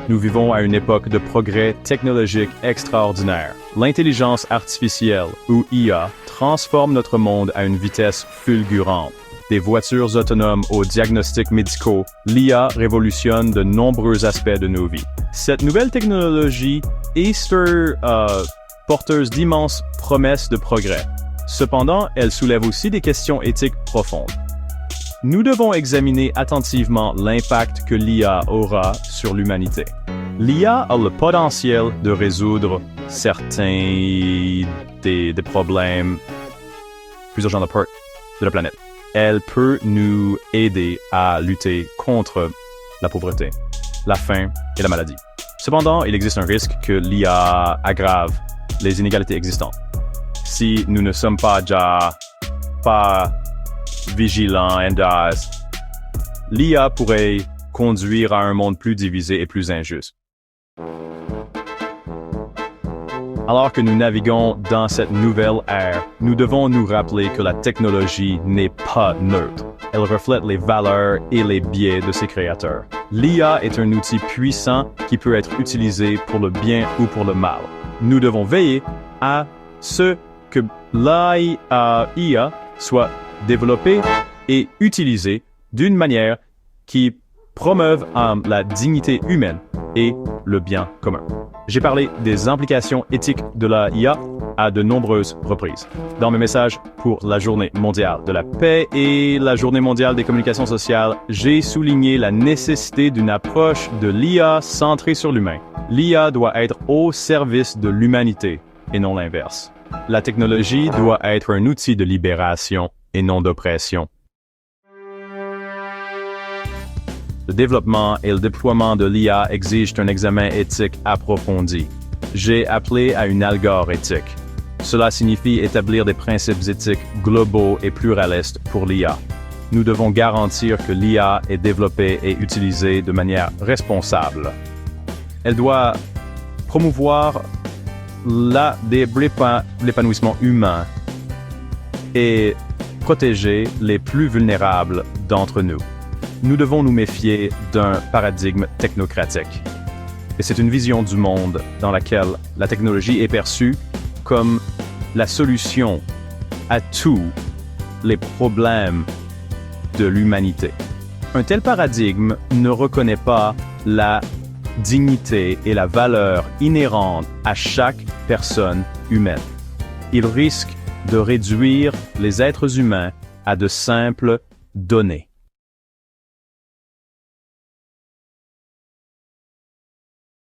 Nous vivons à une époque de progrès technologique extraordinaire. L'intelligence artificielle, ou IA, transforme notre monde à une vitesse fulgurante. Des voitures autonomes aux diagnostics médicaux, l'IA révolutionne de nombreux aspects de nos vies. Cette nouvelle technologie est porteuse d'immenses promesses de progrès. Cependant, elle soulève aussi des questions éthiques profondes. Nous devons examiner attentivement l'impact que l'IA aura sur l'humanité. L'IA a le potentiel de résoudre certains des problèmes plus urgents de la planète. Elle peut nous aider à lutter contre la pauvreté, la faim et la maladie. Cependant, il existe un risque que l'IA aggrave les inégalités existantes. Si nous ne sommes pas vigilants, l'IA pourrait conduire à un monde plus divisé et plus injuste. Alors que nous naviguons dans cette nouvelle ère, nous devons nous rappeler que la technologie n'est pas neutre. Elle reflète les valeurs et les biais de ses créateurs. L'IA est un outil puissant qui peut être utilisé pour le bien ou pour le mal. Nous devons veiller à ce que l'IA soit développée et utilisée d'une manière qui promeuve la dignité humaine et le bien commun. J'ai parlé des implications éthiques de la IA à de nombreuses reprises. Dans mes messages pour la Journée mondiale de la paix et la Journée mondiale des communications sociales, j'ai souligné la nécessité d'une approche de l'IA centrée sur l'humain. L'IA doit être au service de l'humanité et non l'inverse. La technologie doit être un outil de libération et non d'oppression. Le développement et le déploiement de l'IA exigent un examen éthique approfondi. J'ai appelé à une algorithmique. Cela signifie établir des principes éthiques globaux et pluralistes pour l'IA. Nous devons garantir que l'IA est développée et utilisée de manière responsable. Elle doit promouvoir l'épanouissement humain et protéger les plus vulnérables d'entre nous. Nous devons nous méfier d'un paradigme technocratique. Et c'est une vision du monde dans laquelle la technologie est perçue comme la solution à tous les problèmes de l'humanité. Un tel paradigme ne reconnaît pas la dignité et la valeur inhérente à chaque personne humaine. Il risque de réduire les êtres humains à de simples données.